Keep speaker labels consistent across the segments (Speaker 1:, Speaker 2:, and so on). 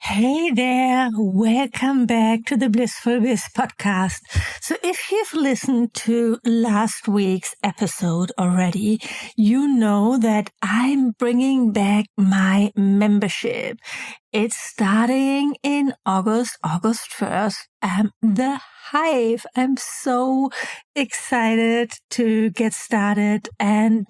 Speaker 1: Hey there, welcome back to the Blissful Biz podcast. So if you've listened to last week's episode already, you know that I'm bringing back my membership. It's starting in August 1st. The Hive. I'm so excited to get started. And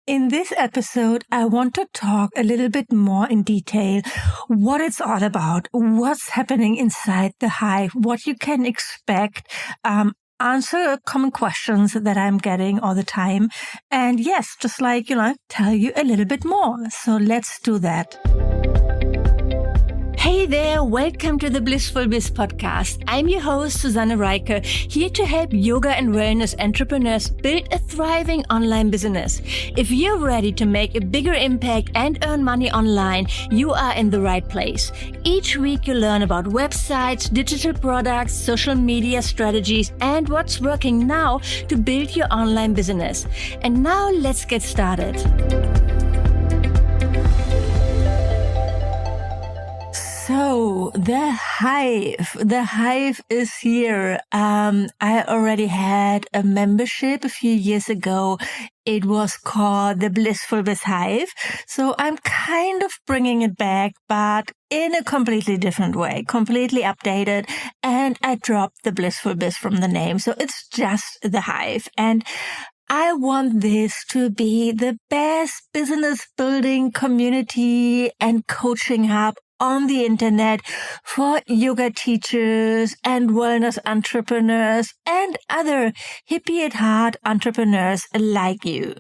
Speaker 1: in this episode, I want to talk a little bit more in detail what it's all about, what's happening inside the Hive, what you can expect, answer common questions that I'm getting all the time. And yes, just tell you a little bit more. So let's do that. Hey there, welcome to the Blissful Biz podcast. I'm your host, Susanne Reike, here to help yoga and wellness entrepreneurs build a thriving online business. If you're ready to make a bigger impact and earn money online, you are in the right place. Each week you learn about websites, digital products, social media strategies, and what's working now to build your online business. And now let's get started. So the Hive is here. I already had a membership a few years ago. It was called the Blissful Biz Hive. So I'm kind of bringing it back, but in a completely different way, completely updated. And I dropped the Blissful Biz from the name. So it's just the Hive. And I want this to be the best business building community and coaching hub on the internet for yoga teachers and wellness entrepreneurs and other hippie-at-heart entrepreneurs like you.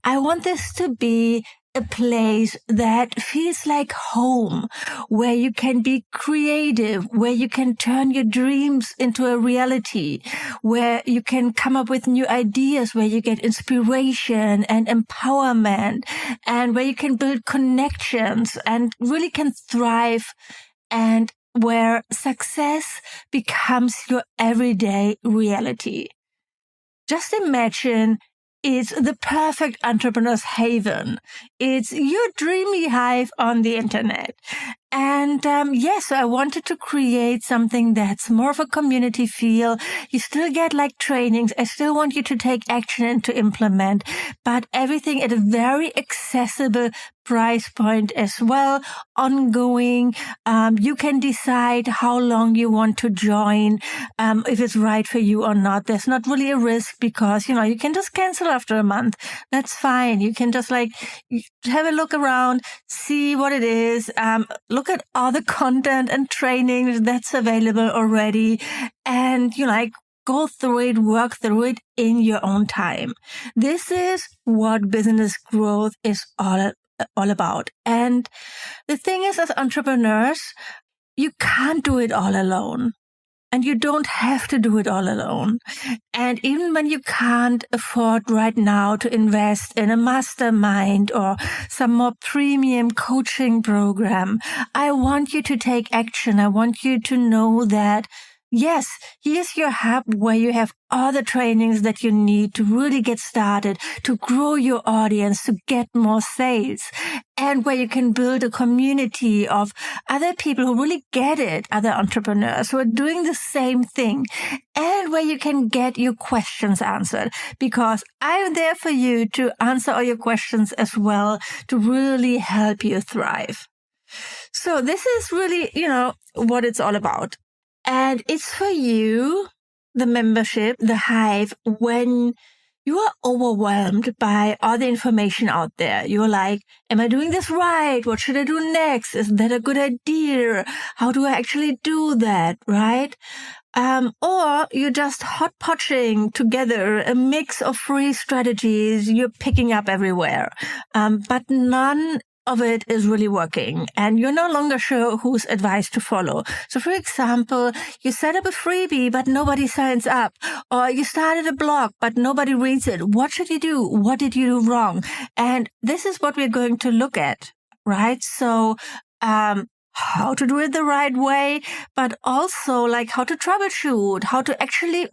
Speaker 1: I want this to be a place that feels like home, where you can be creative, where you can turn your dreams into a reality, where you can come up with new ideas, where you get inspiration and empowerment, and where you can build connections and really can thrive, and where success becomes your everyday reality. Just imagine it's the perfect entrepreneur's haven. It's your dreamy hive on the internet. And so I wanted to create something that's more of a community feel. You still get like trainings. I still want you to take action and to implement, but everything at a very accessible price point as well, ongoing. You can decide how long you want to join, if it's right for you or not. There's not really a risk because, you can just cancel after a month. That's fine. You can just have a look around, see what it is, look at all the content and training that's available already, and go through it, work through it in your own time. This is what business growth is all about. And the thing is, as entrepreneurs, you can't do it all alone. And you don't have to do it all alone. And even when you can't afford right now to invest in a mastermind or some more premium coaching program, I want you to take action. I want you to know that, yes, here's your hub where you have all the trainings that you need to really get started, to grow your audience, to get more sales, and where you can build a community of other people who really get it, other entrepreneurs who are doing the same thing, and where you can get your questions answered, because I'm there for you to answer all your questions as well, to really help you thrive. So this is really, what it's all about. And it's for you, the membership, the Hive, when you are overwhelmed by all the information out there. You're like, am I doing this right? What should I do next? Is that a good idea? How do I actually do that, right? Or you're just hot-potting together a mix of free strategies you're picking up everywhere, but none of it is really working, and you're no longer sure whose advice to follow. So for example, you set up a freebie, but nobody signs up, or you started a blog, but nobody reads it. What should you do? What did you do wrong? And this is what we're going to look at, right? So, how to do it the right way, but also like how to troubleshoot,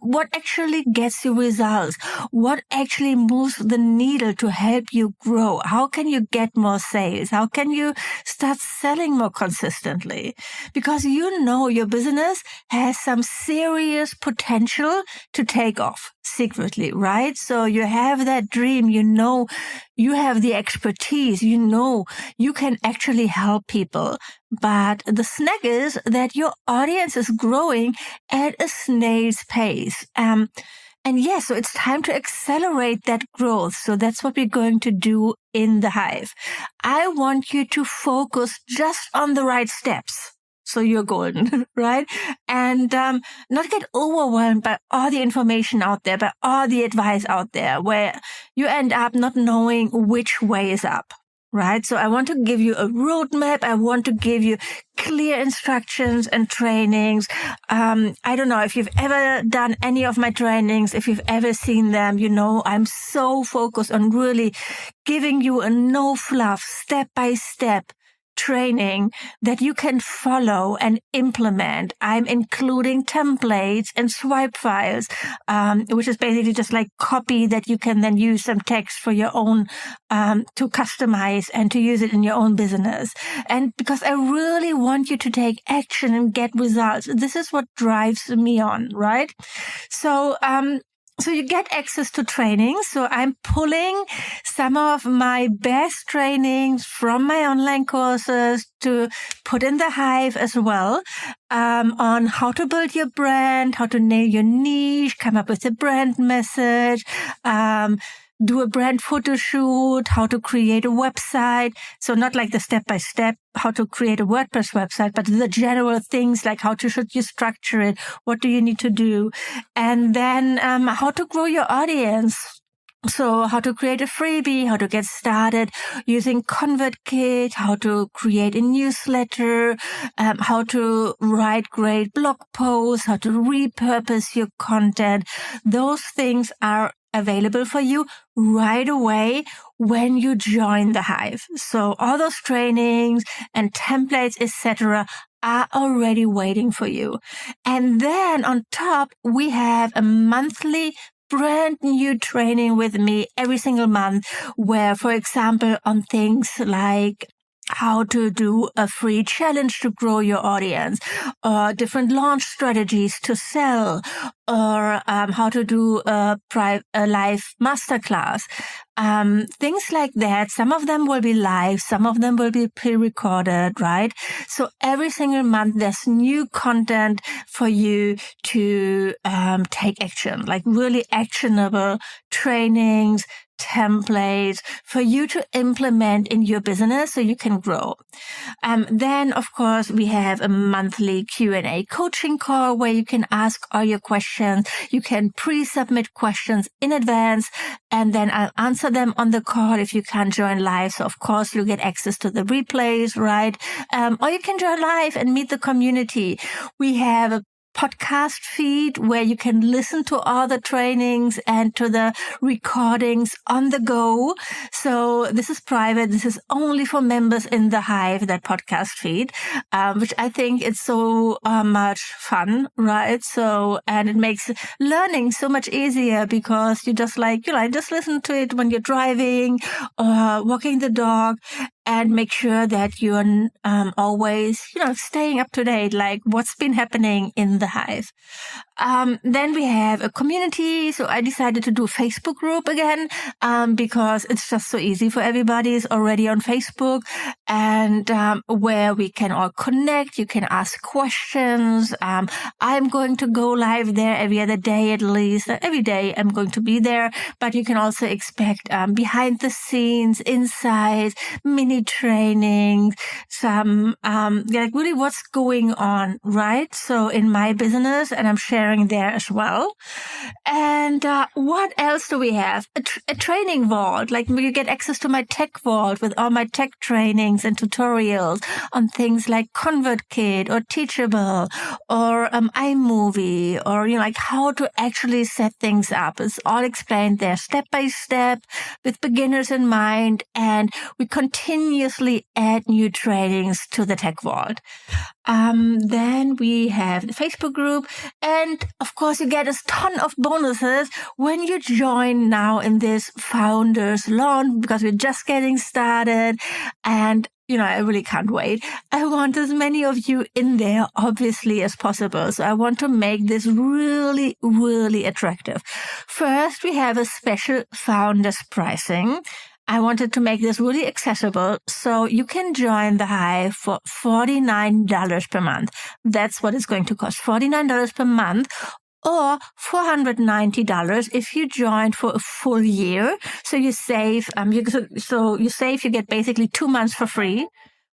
Speaker 1: what actually gets you results, what actually moves the needle to help you grow. How can you get more sales? How can you start selling more consistently? Because your business has some serious potential to take off secretly, right? So you have that dream, you have the expertise, you can actually help people. But the snag is that your audience is growing at a snail's pace. So it's time to accelerate that growth. So that's what we're going to do in the Hive. I want you to focus just on the right steps. So you're golden, right? And not get overwhelmed by all the information out there, by all the advice out there, where you end up not knowing which way is up. Right? So I want to give you a roadmap. I want to give you clear instructions and trainings. I don't know if you've ever done any of my trainings, if you've ever seen them, I'm so focused on really giving you a no fluff, step-by-step training that you can follow and implement. I'm including templates and swipe files, which is basically just like copy that you can then use some text for your own, to customize and to use it in your own business. And because I really want you to take action and get results. This is what drives me on, right? So you get access to training. So I'm pulling some of my best trainings from my online courses to put in the Hive as well, on how to build your brand, how to nail your niche, come up with a brand message, do a brand photo shoot, how to create a website. So not like the step-by-step, how to create a WordPress website, but the general things like should you structure it? What do you need to do? And then how to grow your audience. So how to create a freebie, how to get started using ConvertKit, how to create a newsletter, how to write great blog posts, how to repurpose your content. Those things are available for you right away when you join the Hive. So all those trainings and templates, etc., are already waiting for you. And then on top, we have a monthly brand new training with me every single month where, for example, on things like how to do a free challenge to grow your audience, or different launch strategies to sell, or how to do a live masterclass. Things like that. Some of them will be live, some of them will be pre-recorded, right? So every single month there's new content for you to take action, like really actionable trainings, templates for you to implement in your business so you can grow. Then, of course, we have a monthly Q&A coaching call where you can ask all your questions. You can pre-submit questions in advance, and then I'll answer them on the call if you can't join live. So, of course, you'll get access to the replays, right? Or you can join live and meet the community. We have a podcast feed where you can listen to all the trainings and to the recordings on the go. So this is private. This is only for members in the Hive, that podcast feed, which I think is so much fun, right? So, and it makes learning so much easier because you just just listen to it when you're driving or walking the dog, and make sure that you're always, staying up to date, like what's been happening in the Hive. Then we have a community. So I decided to do a Facebook group again, because it's just so easy for everybody. It's already on Facebook, and where we can all connect. You can ask questions. I'm going to go live there every other day at least. Every day I'm going to be there, but you can also expect behind the scenes, insights, mini trainings, some really what's going on, right? So in my business, and I'm sharing there as well. And what else do we have? A training vault, like you get access to my tech vault with all my tech trainings and tutorials on things like ConvertKit or Teachable or iMovie, or like how to actually set things up. It's all explained there step by step with beginners in mind, and we continue continuously add new trainings to the Tech Vault. Then we have the Facebook group, and of course you get a ton of bonuses when you join now in this founders launch, because we're just getting started, and I really can't wait. I want as many of you in there, obviously, as possible. So I want to make this really, really attractive. First, we have a special founders pricing. I wanted to make this really accessible, so you can join the Hive for $49 per month. That's what it's going to cost, $49 per month, or $490 if you join for a full year. So you save, you get basically 2 months for free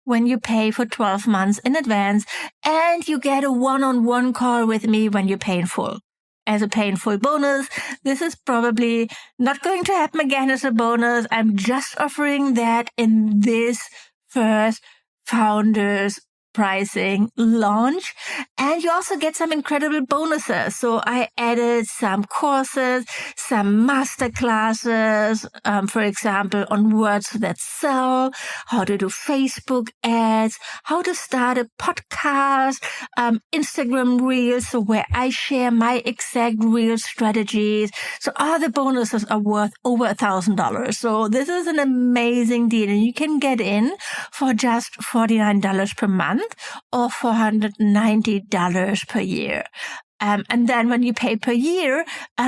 Speaker 1: when you pay for 12 months in advance, and you get a one-on-one call with me when you pay in full. As a pay in full bonus. This is probably not going to happen again as a bonus. I'm just offering that in this first founders pricing launch, and you also get some incredible bonuses. So I added some courses, some master classes, for example, on words that sell, how to do Facebook ads, how to start a podcast, Instagram Reels, so where I share my exact reel strategies. So all the bonuses are worth over $1,000. So this is an amazing deal, and you can get in for just $49 per month or $490 per year. And then when you pay per year,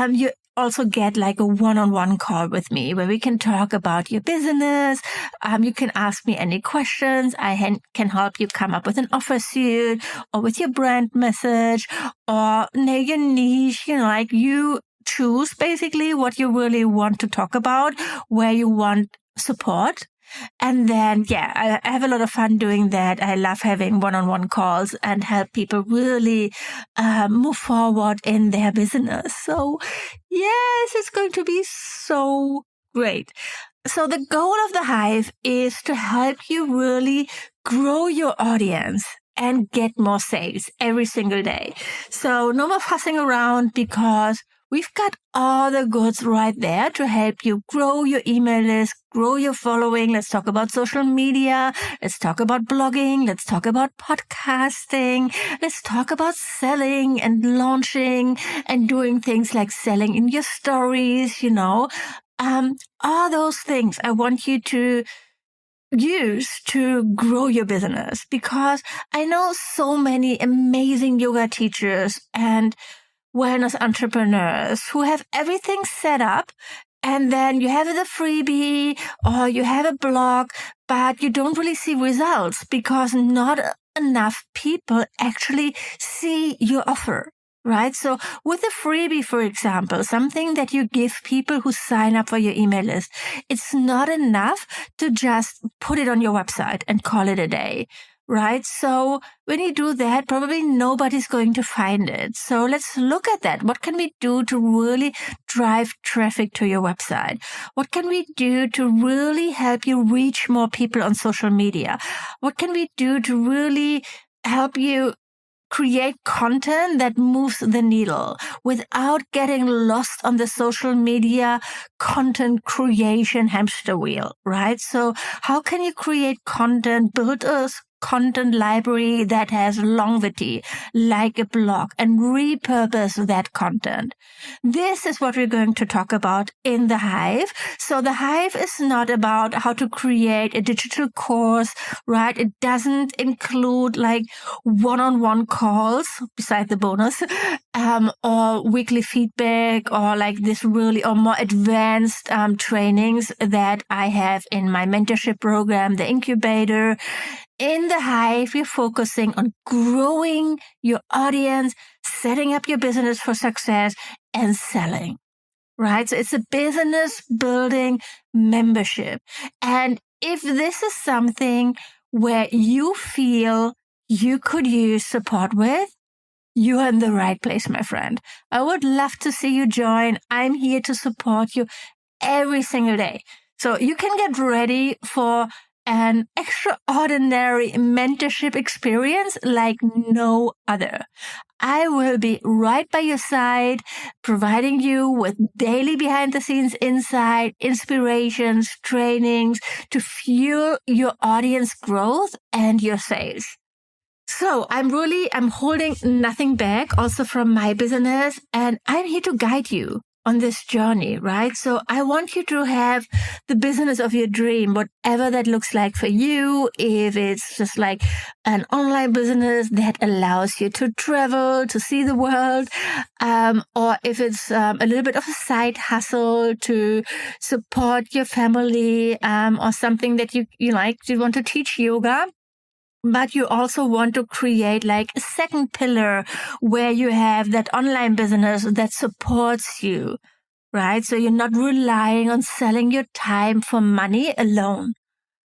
Speaker 1: you also get like a one-on-one call with me where we can talk about your business. You can ask me any questions. I can help you come up with an offer suit or with your brand message or your niche, like you choose basically what you really want to talk about, where you want support. And then, I have a lot of fun doing that. I love having one-on-one calls and help people really move forward in their business. So, yes, it's going to be so great. So the goal of the Hive is to help you really grow your audience and get more sales every single day. So no more fussing around, because we've got all the goods right there to help you grow your email list, grow your following. Let's talk about social media. Let's talk about blogging. Let's talk about podcasting. Let's talk about selling and launching and doing things like selling in your stories, all those things I want you to use to grow your business, because I know so many amazing yoga teachers and wellness entrepreneurs who have everything set up, and then you have the freebie or you have a blog, but you don't really see results because not enough people actually see your offer. Right? So with a freebie, for example, something that you give people who sign up for your email list, it's not enough to just put it on your website and call it a day. Right? So when you do that, probably nobody's going to find it. So let's look at that. What can we do to really drive traffic to your website? What can we do to really help you reach more people on social media? What can we do to really help you create content that moves the needle without getting lost on the social media content creation hamster wheel, right? So how can you create content, build a content library that has longevity, like a blog, and repurpose that content? This is what we're going to talk about in the Hive. So the Hive is not about how to create a digital course, right? It doesn't include like one-on-one calls beside the bonus, or weekly feedback, or like this really or more advanced trainings that I have in my mentorship program, the incubator. In the Hive, we're focusing on growing your audience, setting up your business for success, and selling, right? So it's a business building membership. And if this is something where you feel you could use support with, you're in the right place, my friend. I would love to see you join. I'm here to support you every single day. So you can get ready for an extraordinary mentorship experience like no other. I will be right by your side, providing you with daily behind-the-scenes insight, inspirations, trainings to fuel your audience growth and your sales. So I'm holding nothing back also from my business, and I'm here to guide you on this journey, right? So I want you to have the business of your dream, whatever that looks like for you. If it's just like an online business that allows you to travel, to see the world, or if it's a little bit of a side hustle to support your family, or something that you like, you want to teach yoga, but you also want to create like a second pillar where you have that online business that supports you, right? So you're not relying on selling your time for money alone.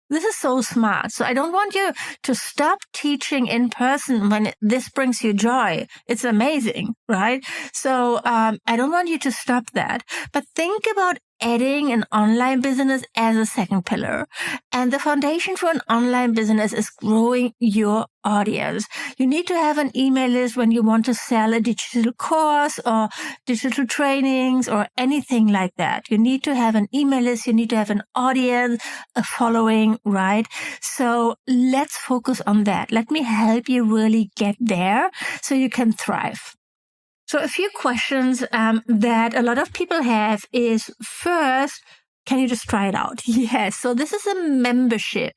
Speaker 1: This is so smart. So I don't want you to stop teaching in person when this brings you joy. It's amazing, right? So I don't want you to stop that. But think about adding an online business as a second pillar. And the foundation for an online business is growing your audience. You need to have an email list when you want to sell a digital course or digital trainings or anything like that. You need to have an email list. You need to have an audience, a following, right? So let's focus on that. Let me help you really get there so you can thrive. So a few questions that a lot of people have is, first, can you just try it out? Yes. So this is a membership.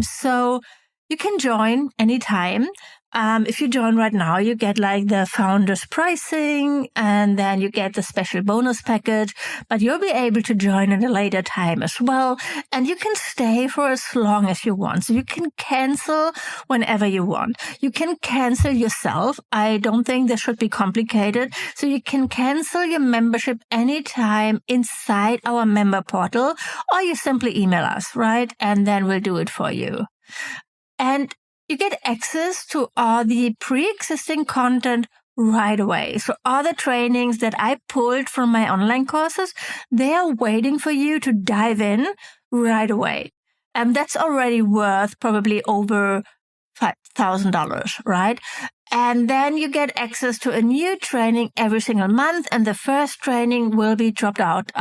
Speaker 1: So you can join anytime. If you join right now, you get like the founder's pricing, and then you get the special bonus package, but you'll be able to join at a later time as well. And you can stay for as long as you want. So you can cancel whenever you want. You can cancel yourself. I don't think this should be complicated. So you can cancel your membership anytime inside our member portal, or you simply email us, right? And then we'll do it for you. And you get access to all the pre-existing content right away. So all the trainings that I pulled from my online courses, they are waiting for you to dive in right away. And that's already worth probably over $5,000, right? And then you get access to a new training every single month. And the first training will be dropped out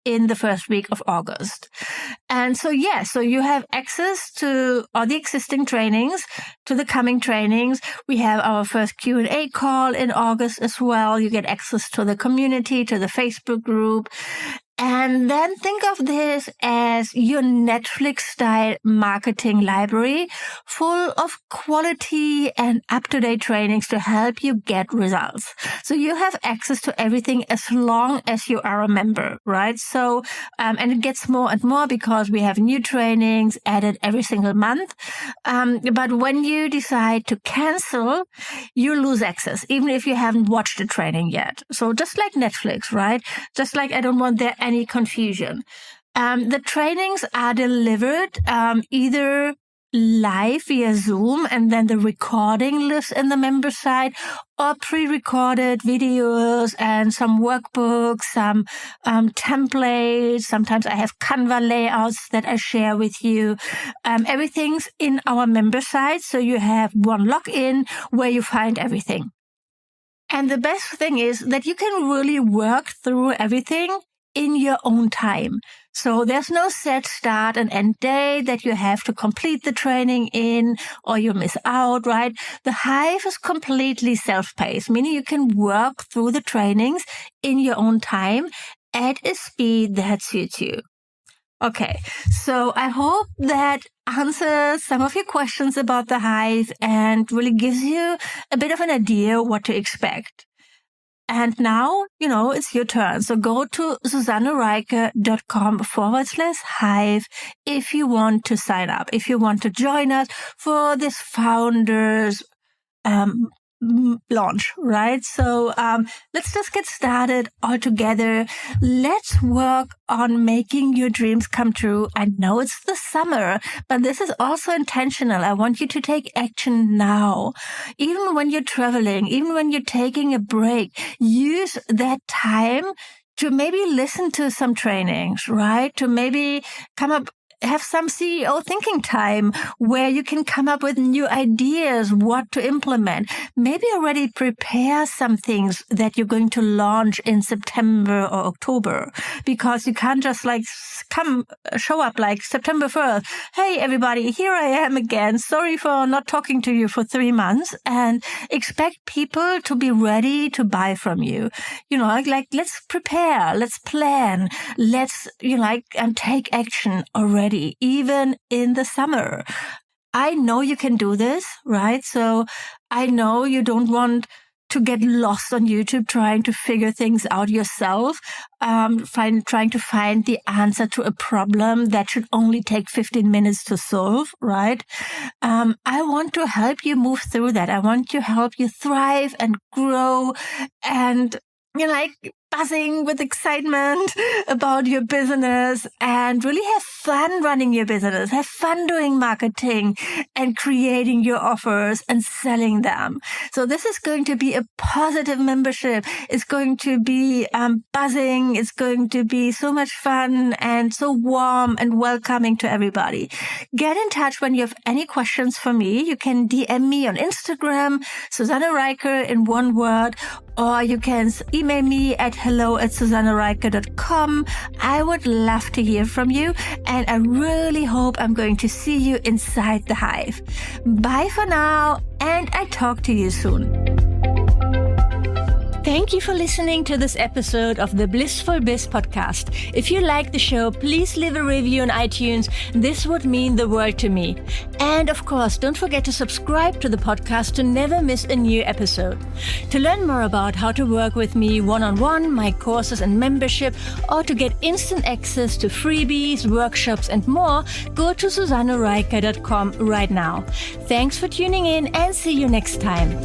Speaker 1: in the first week of August. And so, so you have access to all the existing trainings, to the coming trainings. We have our first Q&A call in August as well. You get access to the community, to the Facebook group. And then think of this as your Netflix-style marketing library full of quality and up-to-date trainings to help you get results. So you have access to everything as long as you are a member, right? So, and it gets more and more because we have new trainings added every single month. But when you decide to cancel, you lose access, even if you haven't watched the training yet. So just like Netflix, right? Just like I don't want there any confusion. The trainings are delivered either live via Zoom, and then the recording lives in the member side, or pre-recorded videos and some workbooks, some templates. Sometimes I have Canva layouts that I share with you. Everything's in our member side, so you have one login where you find everything. And the best thing is that you can really work through everything in your own time. So there's no set start and end day that you have to complete the training in, or you miss out, right? The Hive is completely self-paced, meaning you can work through the trainings in your own time at a speed that suits you. Okay, so I hope that answers some of your questions about the Hive and really gives you a bit of an idea what to expect. And now, it's your turn. So go to susannereiche.com/Hive if you want to sign up, if you want to join us for this founders launch, right? So let's just get started all together. Let's work on making your dreams come true. I know it's the summer, but this is also intentional. I want you to take action now. Even when you're traveling, even when you're taking a break, use that time to maybe listen to some trainings, right? To maybe come up have some CEO thinking time where you can come up with new ideas, what to implement. Maybe already prepare some things that you're going to launch in September or October, because you can't just show up like September 1st. Hey, everybody, here I am again. Sorry for not talking to you for 3 months, and expect people to be ready to buy from you. Let's prepare, let's plan, let's, take action already, even in the summer. I know you can do this, right? So I know you don't want to get lost on YouTube trying to figure things out yourself, trying to find the answer to a problem that should only take 15 minutes to solve, right? I want to help you move through that. I want to help you thrive and grow and, buzzing with excitement about your business and really have fun running your business, have fun doing marketing and creating your offers and selling them. So this is going to be a positive membership. It's going to be buzzing. It's going to be so much fun and so warm and welcoming to everybody. Get in touch when you have any questions for me. You can DM me on Instagram, Susanne Reiker in one word, or you can email me at hello@susannereiker.com. I would love to hear from you, and I really hope I'm going to see you inside the Hive. Bye for now, and I talk to you soon. Thank you for listening to this episode of the Blissful Biz podcast. If you like the show, please leave a review on iTunes. This would mean the world to me. And of course, don't forget to subscribe to the podcast to never miss a new episode. To learn more about how to work with me one-on-one, my courses and membership, or to get instant access to freebies, workshops, and more, go to susannereiker.com right now. Thanks for tuning in, and see you next time.